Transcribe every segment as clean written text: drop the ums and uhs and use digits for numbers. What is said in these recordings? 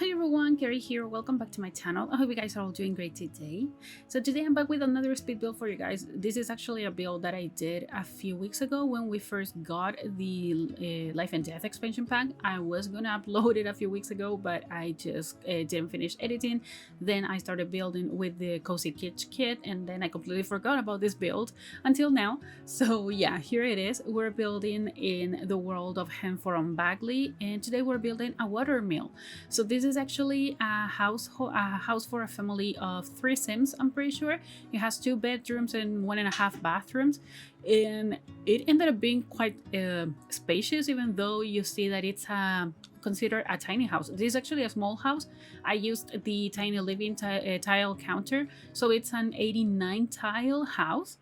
Hi everyone, Kaary here. Welcome back to my channel. I hope you guys are all doing great today. So today I'm back with another speed build for you guys. This is actually a build that I did a few weeks ago when we first got the Life and Death expansion pack. I was gonna upload it a few weeks ago, but I just didn't finish editing. Then I started building with the Cozy Kitsch kit, and then I completely forgot about this build until now. So yeah, here it is. We're building in the world of Henford on Bagley, and today we're building a watermill. So this is actually a house for a family of 3 Sims, I'm pretty sure. It has 2 bedrooms and 1.5 bathrooms, and it ended up being quite spacious, even though you see that it's considered a tiny house. This is actually a small house. I used the tiny living tile counter, so it's an 89 tile house.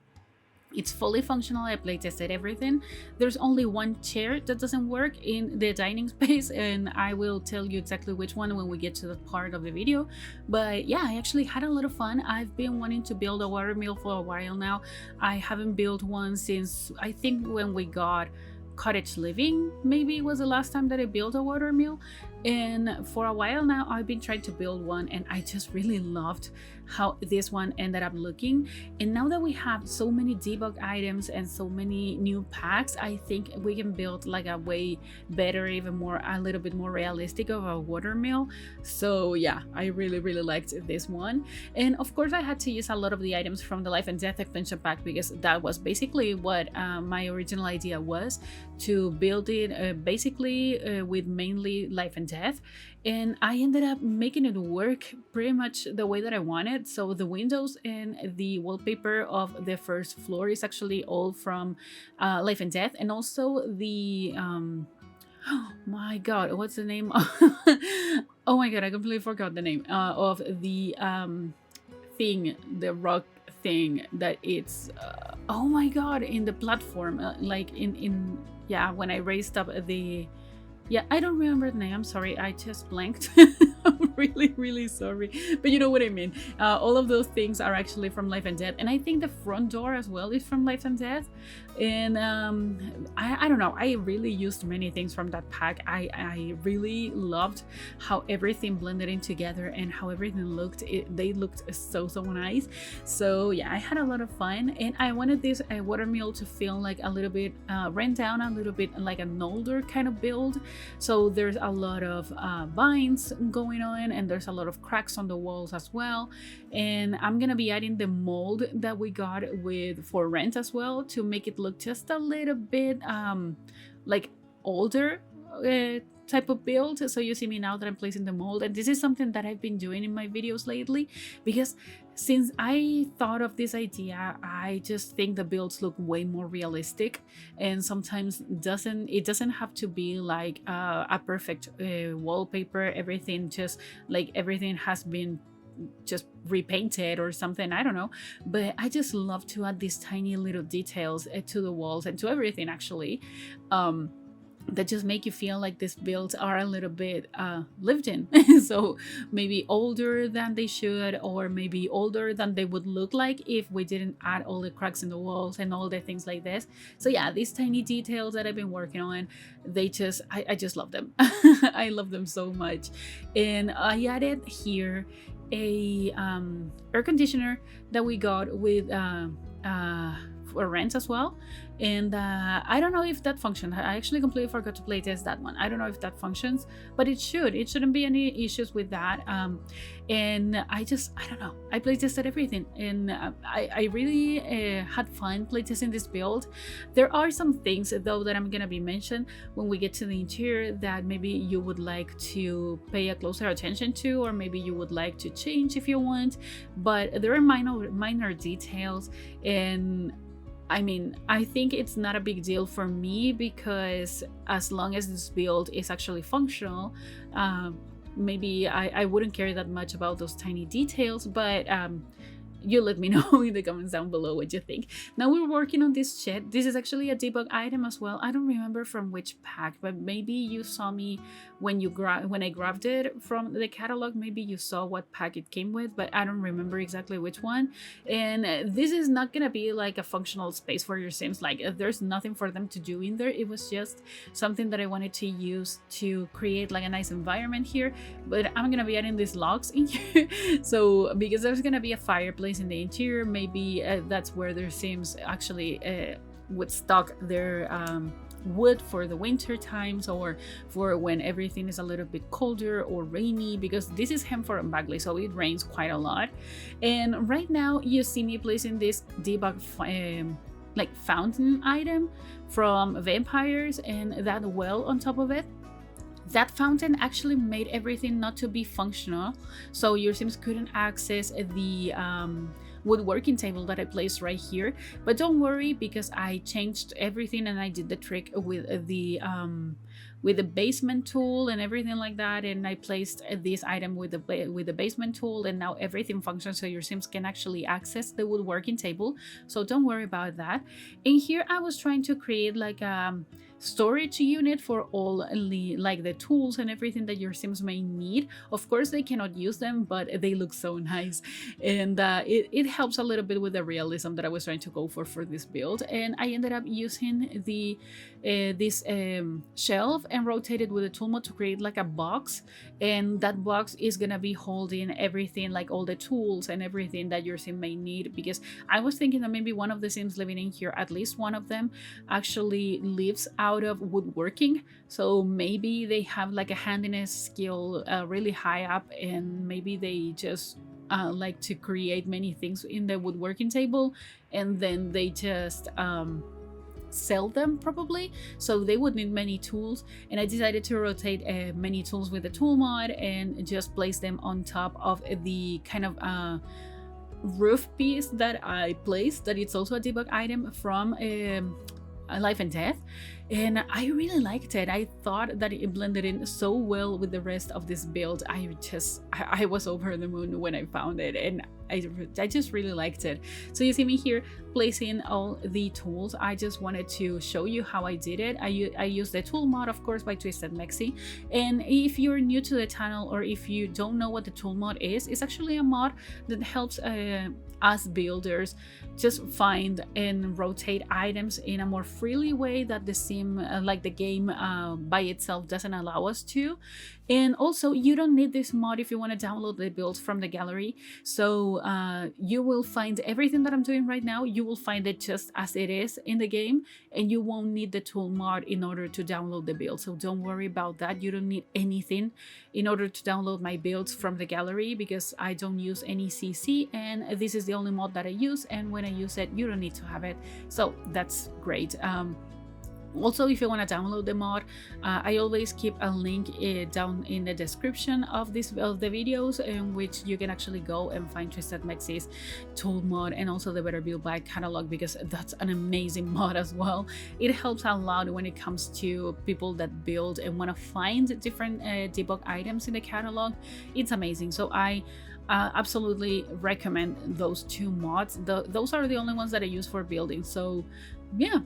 It's fully functional. I playtested everything. There's only one chair that doesn't work in the dining space, and I will tell you exactly which one when we get to that part of the video. But yeah, I actually had a lot of fun. I've been wanting to build a watermill for a while now. I haven't built one since I think when we got cottage living, maybe it was the last time that I built a watermill. And for a while now I've been trying to build one, and I just really loved how this one ended up looking. And now that we have so many debug items and so many new packs, I think we can build like a way better, even more, a little bit more realistic of a watermill. So yeah, I really liked this one. And of course I had to use a lot of the items from the Life and Death expansion pack, because that was basically what my original idea was, to build it basically with mainly Life and Death. And I ended up making it work pretty much the way that I wanted. So the windows and the wallpaper of the first floor is actually all from Life and Death, and also the oh my god, what's the name? Oh my god, I completely forgot the name of the thing, the rock thing that it's oh my god, in the platform, like in yeah, when I raised up the, yeah, I don't remember the name. I'm sorry, I just blanked. I'm really sorry, but you know what I mean. All of those things are actually from Life and Death, and I think the front door as well is from Life and Death. And I don't know, I really used many things from that pack. I really loved how everything blended in together and how everything looked. They looked so nice. So yeah, I had a lot of fun, and I wanted this watermill to feel like a little bit ran down, a little bit like an older kind of build. So there's a lot of vines going on, and there's a lot of cracks on the walls as well. And I'm gonna be adding the mold that we got with for rent as well, to make it look just a little bit like older type of build. So you see me now that I'm placing the mold, and this is something that I've been doing in my videos lately, because since I thought of this idea, I just think the builds look way more realistic, and sometimes it doesn't have to be like a perfect wallpaper, everything just like everything has been just repainted or something, I don't know. But I just love to add these tiny little details to the walls and to everything actually, that just make you feel like these builds are a little bit lived in. So maybe older than they should, or maybe older than they would look like if we didn't add all the cracks in the walls and all the things like this. So yeah, these tiny details that I've been working on, they just I just love them. I love them so much. And I added here a air conditioner that we got with for rent as well. And I don't know if that functions. I actually completely forgot to playtest that one. I don't know if that functions, but it shouldn't be any issues with that. And I don't know, I playtested everything, and I really had fun playtesting this build. There are some things though that I'm gonna be mentioned when we get to the interior that maybe you would like to pay a closer attention to, or maybe you would like to change if you want. But there are minor details, and I mean, I think it's not a big deal for me, because as long as this build is actually functional, maybe I wouldn't care that much about those tiny details. But you let me know in the comments down below what you think. Now we're working on this shed. This is actually a debug item as well. I don't remember from which pack, but maybe you saw me when I grabbed it from the catalog. Maybe you saw what pack it came with, but I don't remember exactly which one. And this is not gonna be like a functional space for your Sims. Like there's nothing for them to do in there. It was just something that I wanted to use to create like a nice environment here. But I'm gonna be adding these logs in here. So because there's gonna be a fireplace in the interior, maybe that's where their Sims actually would stock their wood for the winter times, or for when everything is a little bit colder or rainy, because this is Henford and Bagley, so it rains quite a lot. And right now you see me placing this debug like fountain item from vampires and that well on top of it. That fountain actually made everything not to be functional, so your Sims couldn't access the woodworking table that I placed right here. But don't worry, because I changed everything and I did the trick with the basement tool and everything like that, and I placed this item with the basement tool, and now everything functions so your Sims can actually access the woodworking table. So don't worry about that. In here I was trying to create like a storage unit for all the tools and everything that your Sims may need. Of course they cannot use them, but they look so nice, and it helps a little bit with the realism that I was trying to go for this build. And I ended up using this shelf and rotated with a tool mod to create like a box, and that box is gonna be holding everything, like all the tools and everything that your Sim may need, because I was thinking that maybe one of the Sims living in here, at least one of them, actually lives out of woodworking, so maybe they have like a handiness skill really high up, and maybe they just like to create many things in the woodworking table, and then they just sell them probably, so they would need many tools. And I decided to rotate many tools with the tool mod and just place them on top of the kind of roof piece that I placed, that it's also a debug item from Life and Death, and I really liked it. I thought that it blended in so well with the rest of this build. I was over the moon when I found it, and I just really liked it. So you see me here placing all the tools. I just wanted to show you how I did it. I used the tool mod, of course, by Twisted Mexi. And if you're new to the channel, or if you don't know what the tool mod is, it's actually a mod that helps us builders just find and rotate items in a more freely way that the sim, like the game by itself, doesn't allow us to. And also, you don't need this mod if you want to download the builds from the gallery. So you will find everything that I'm doing right now, you will find it just as it is in the game, and you won't need the tool mod in order to download the build. So don't worry about that. You don't need anything in order to download my builds from the gallery, because I don't use any CC, and this is the only mod that I use, and when I use it, you don't need to have it. So that's great. Also, if you want to download the mod, I always keep a link down in the description of the videos, in which you can actually go and find Twisted Mexi's tool mod and also the Better Build By catalog, because that's an amazing mod as well. It helps a lot when it comes to people that build and want to find different debug items in the catalog. It's amazing. So I absolutely recommend those two mods. Those are the only ones that I use for building. So yeah,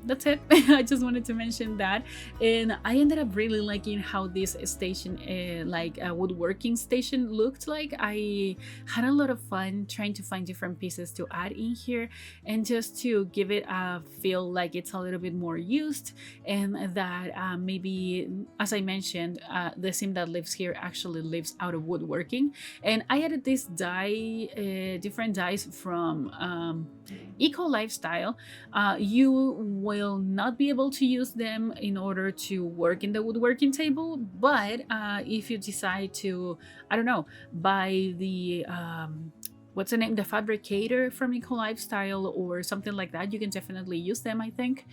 that's it. I just wanted to mention that. And I ended up really liking how this station, like a woodworking station, looked like. I had a lot of fun trying to find different pieces to add in here, and just to give it a feel like it's a little bit more used, and that maybe, as I mentioned, the sim that lives here actually lives out of woodworking. And I added this die, different dies from Eco Lifestyle. You will not be able to use them in order to work in the woodworking table, but if you decide to, I don't know, buy the what's the name, the fabricator from Eco Lifestyle or something like that, you can definitely use them, I think,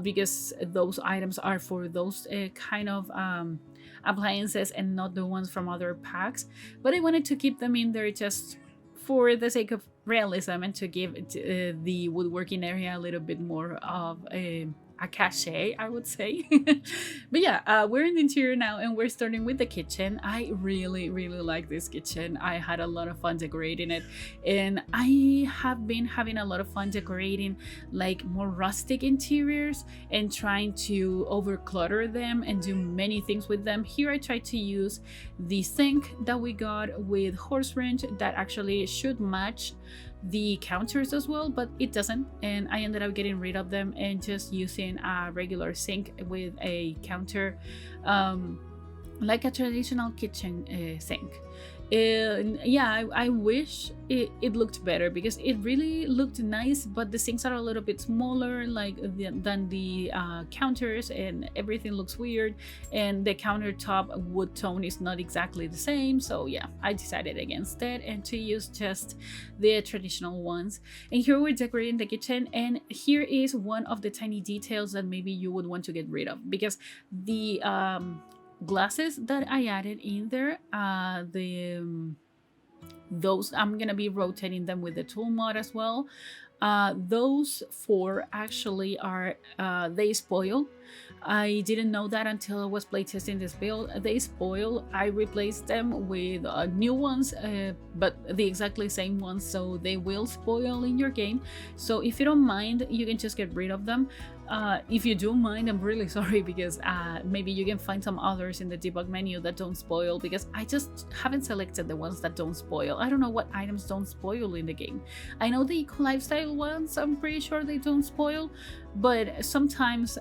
because those items are for those kind of appliances and not the ones from other packs. But I wanted to keep them in there just for the sake of realism, and to give the woodworking area a little bit more of a a cachet, I would say. But yeah, we're in the interior now and we're starting with the kitchen. I really like this kitchen. I had a lot of fun decorating it, and I have been having a lot of fun decorating like more rustic interiors and trying to overclutter them and do many things with them. Here I tried to use the sink that we got with horse ranch that actually should match the counters as well, but it doesn't, and I ended up getting rid of them and just using a regular sink with a counter, like a traditional kitchen sink. And yeah, I wish it looked better, because it really looked nice, but the sinks are a little bit smaller than the counters, and everything looks weird, and the countertop wood tone is not exactly the same. So yeah, I decided against it and to use just the traditional ones. And here we're decorating the kitchen, and here is one of the tiny details that maybe you would want to get rid of, because the glasses that I added in there, those I'm gonna be rotating them with the tool mod as well. Those four actually are they spoil. I didn't know that until I was playtesting this build. They spoil. I replaced them with new ones, but the exactly same ones, so they will spoil in your game. So if you don't mind, you can just get rid of them. If you do mind, I'm really sorry, because maybe you can find some others in the debug menu that don't spoil, because I just haven't selected the ones that don't spoil. I don't know what items don't spoil in the game. I know the eco lifestyle ones, I'm pretty sure they don't spoil, but sometimes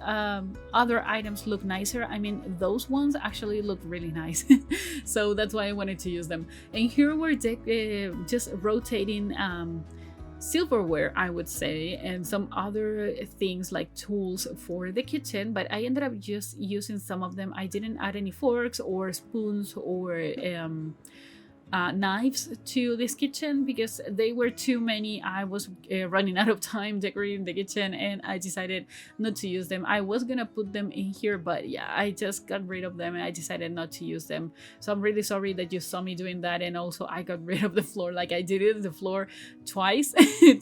other items look nicer. I mean, those ones actually look really nice. So that's why I wanted to use them. And here we're just rotating silverware, I would say, and some other things like tools for the kitchen, but I ended up just using some of them. I didn't add any forks or spoons or knives to this kitchen because they were too many. I was running out of time decorating the kitchen, and I decided not to use them. I was gonna put them in here, but yeah, I just got rid of them and I decided not to use them. So I'm really sorry that you saw me doing that. And also I got rid of the floor, like I did it the floor twice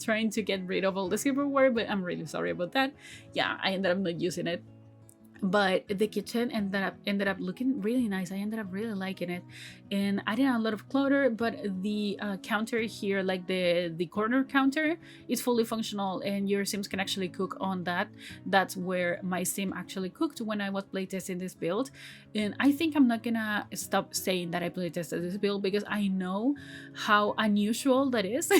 trying to get rid of all the silverware, but I'm really sorry about that. Yeah, I ended up not using it. But the kitchen ended up looking really nice. I ended up really liking it, and I did a lot of clutter, but the counter here, like the corner counter, is fully functional, and your sims can actually cook on that. That's where my sim actually cooked when I was playtesting this build. And I think I'm not gonna stop saying that I playtested this build, because I know how unusual that is.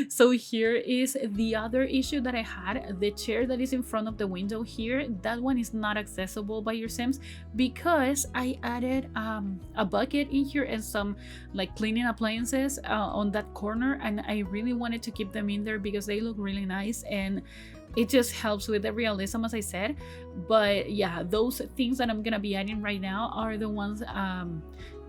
So here is the other issue that I had. The chair that is in front of the window here, that one is not accessible by your sims, because I added a bucket in here and some like cleaning appliances on that corner, and I really wanted to keep them in there because they look really nice and it just helps with the realism, as I said. But yeah, those things that I'm gonna be adding right now are the ones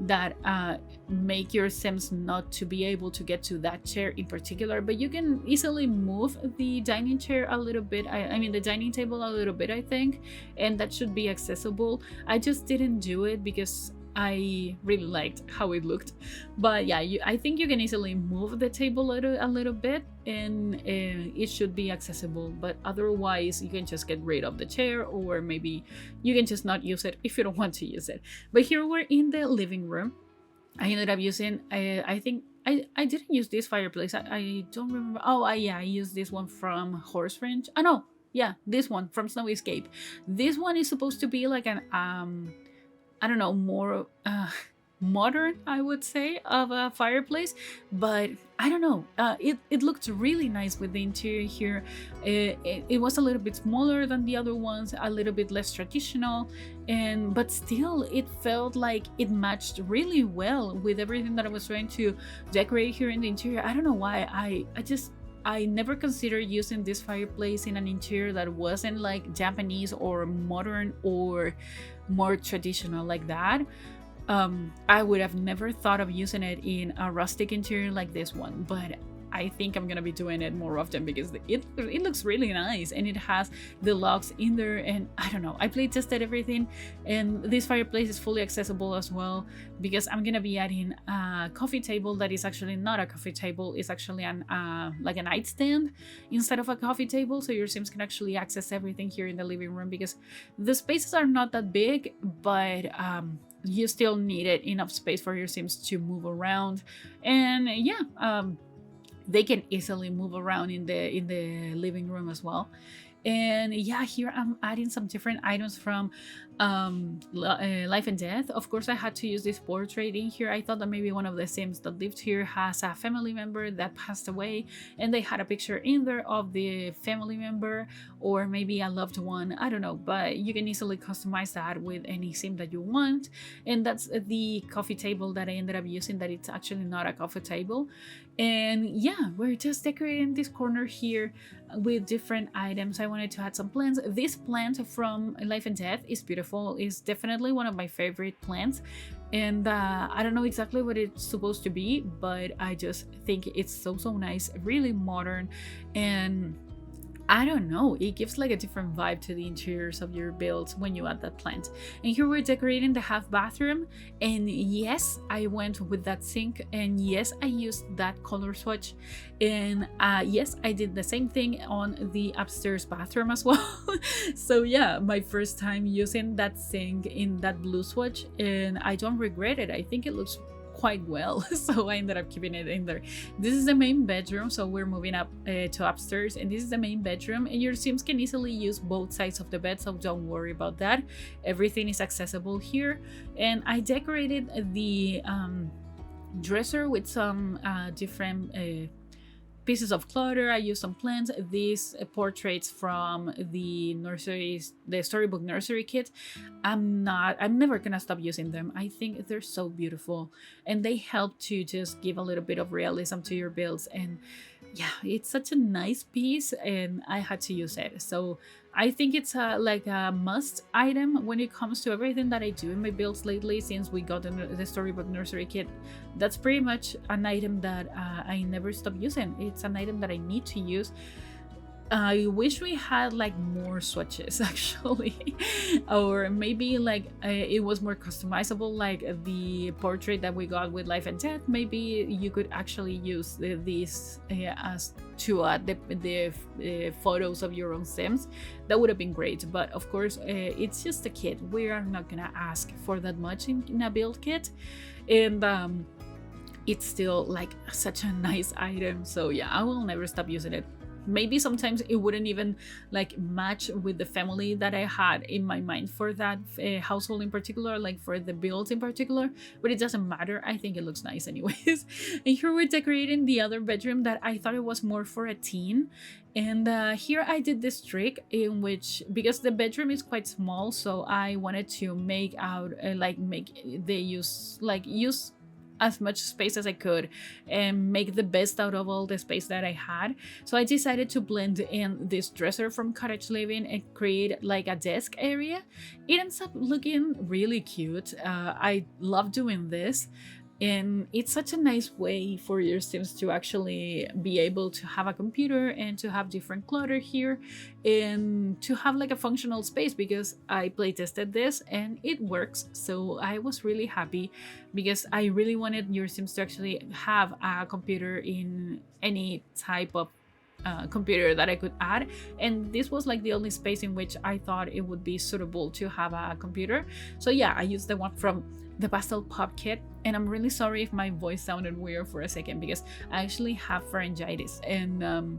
that make your sims not to be able to get to that chair in particular. But you can easily move the dining chair a little bit, I mean the dining table a little bit, I think, and that should be accessible. I just didn't do it because I really liked how it looked. But yeah, I think you can easily move the table a little bit, and it should be accessible. But otherwise, you can just get rid of the chair, or maybe you can just not use it if you don't want to use it. But here we're in the living room. I ended up using, I think I didn't use this fireplace. I don't remember. Oh, yeah, I used this one from Horse Ranch. Oh no, yeah, this one from Snow Escape. This one is supposed to be like an I don't know, more modern, I would say, of a fireplace, but I don't know, it looked really nice with the interior here. It was a little bit smaller than the other ones, a little bit less traditional, but still it felt like it matched really well with everything that I was trying to decorate here in the interior. I don't know why, I never considered using this fireplace in an interior that wasn't like Japanese or modern or more traditional like that. I would have never thought of using it in a rustic interior like this one, but I think I'm gonna be doing it more often because it looks really nice, and it has the logs in there, and I don't know, I play tested everything, and this fireplace is fully accessible as well because I'm gonna be adding a coffee table that is actually not a coffee table, it's actually an like a nightstand instead of a coffee table, so your Sims can actually access everything here in the living room because the spaces are not that big, but you still needed enough space for your Sims to move around. And yeah, they can easily move around in the living room as well. And yeah, here I'm adding some different items from Life and Death. Of course, I had to use this portrait in here. I thought that maybe one of the Sims that lived here has a family member that passed away, and they had a picture in there of the family member, or maybe a loved one, I don't know, but you can easily customize that with any Sim that you want. And that's the coffee table that I ended up using, that it's actually not a coffee table. And yeah, we're just decorating this corner here with different items. I wanted to add some plants. This plant from Life and Death is beautiful. It's definitely one of my favorite plants, and I don't know exactly what it's supposed to be, but I just think it's so nice, really modern, and I don't know, it gives like a different vibe to the interiors of your builds when you add that plant. And here we're decorating the half bathroom, and yes, I went with that sink, and yes, I used that color swatch, and yes, I did the same thing on the upstairs bathroom as well. So yeah, my first time using that sink in that blue swatch, and I don't regret it. I think it looks quite well, so I ended up keeping it in there. This is the main bedroom, so we're moving up to upstairs, and this is the main bedroom, and your Sims can easily use both sides of the bed, so don't worry about that. Everything is accessible here. And I decorated the dresser with some different pieces of clutter. I used some plants. These portraits from the storybook nursery kit, I'm never gonna stop using them. I think they're so beautiful, and they help to just give a little bit of realism to your builds. And yeah, it's such a nice piece, and I had to use it. So I think it's like a must item when it comes to everything that I do in my builds lately. Since we got the storybook nursery kit, that's pretty much an item that I never stop using. It's an item that I need to use. I wish we had like more swatches actually, or maybe like it was more customizable, like the portrait that we got with Life and Death. Maybe you could actually use these as to add the photos of your own Sims. That would have been great, but of course it's just a kit. We are not gonna ask for that much in a build kit, and it's still like such a nice item. So yeah, I will never stop using it. Maybe sometimes it wouldn't even like match with the family that I had in my mind for that household in particular, like for the builds in particular, but it doesn't matter. I think it looks nice anyways. And here we're decorating the other bedroom that I thought it was more for a teen. And here I did this trick in which, because the bedroom is quite small, so I wanted to make out use as much space as I could and make the best out of all the space that I had. So I decided to blend in this dresser from Cottage Living and create like a desk area. It ends up looking really cute. I love doing this. And it's such a nice way for your Sims to actually be able to have a computer and to have different clutter here and to have like a functional space, because I play tested this and it works. So I was really happy because I really wanted your Sims to actually have a computer in any type of computer that I could add, and this was like the only space in which I thought it would be suitable to have a computer. So yeah, I used the one from the Pastel Pop kit, and I'm really sorry if my voice sounded weird for a second because I actually have pharyngitis, and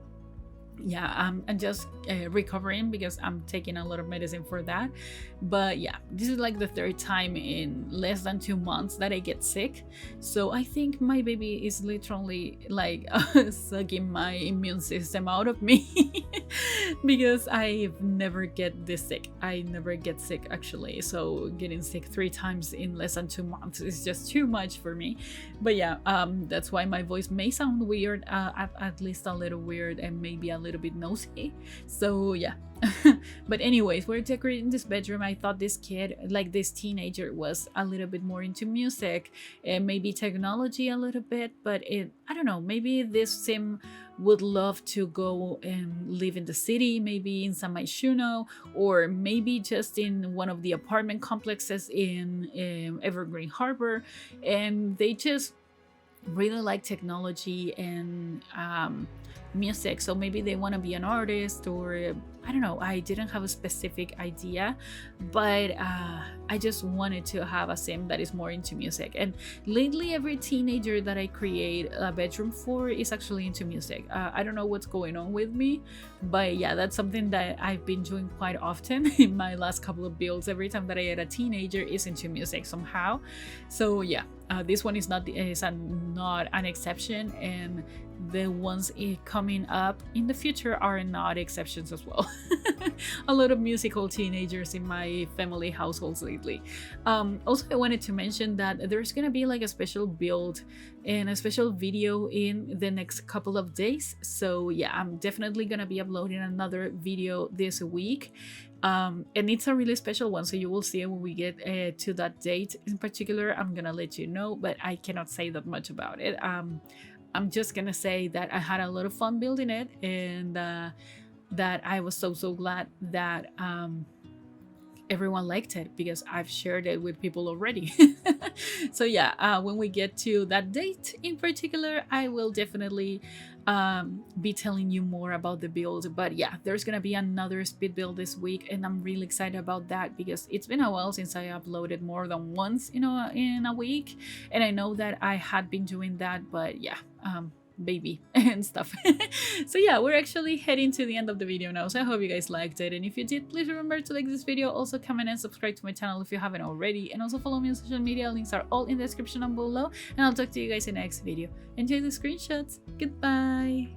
yeah, I'm just recovering because I'm taking a lot of medicine for that. But yeah, this is like the third time in less than 2 months that I get sick, so I think my baby is literally like sucking my immune system out of me because I never get this sick. I never get sick actually, so getting sick 3 times in less than 2 months is just too much for me. But yeah, that's why my voice may sound weird, at least a little weird, and maybe a little bit nosy. So yeah, But anyways, we're decorating this bedroom. I thought this kid, like this teenager, was a little bit more into music and maybe technology a little bit, but I don't know, maybe this sim would love to go and live in the city, maybe in San Myshuno, or maybe just in one of the apartment complexes in Evergreen Harbor, and they just really like technology and music, so maybe they want to be an artist, or I don't know, I didn't have a specific idea, but I just wanted to have a sim that is more into music. And lately every teenager that I create a bedroom for is actually into music. I don't know what's going on with me, but yeah, that's something that I've been doing quite often in my last couple of builds. Every time that I add a teenager is into music somehow. So yeah, this one is not an exception, and the ones coming up in the future are not exceptions as well. A lot of musical teenagers in my family households lately. Also, I wanted to mention that there's gonna be like a special build and a special video in the next couple of days. So yeah, I'm definitely gonna be uploading another video this week. And it's a really special one, so you will see it when we get to that date. In particular, I'm gonna let you know, but I cannot say that much about it. I'm just gonna say that I had a lot of fun building it, and that I was so glad that everyone liked it, because I've shared it with people already. So yeah, when we get to that date in particular, I will definitely be telling you more about the build. But yeah, there's gonna be another speed build this week, and I'm really excited about that, because it's been a while since I uploaded more than once in a week, and I know that I had been doing that, but yeah, baby and stuff. So yeah, we're actually heading to the end of the video now, so I hope you guys liked it, and if you did, please remember to like this video, also comment and subscribe to my channel if you haven't already, and also follow me on social media. Links are all in the description down below, and I'll talk to you guys in the next video. Enjoy the screenshots. Goodbye.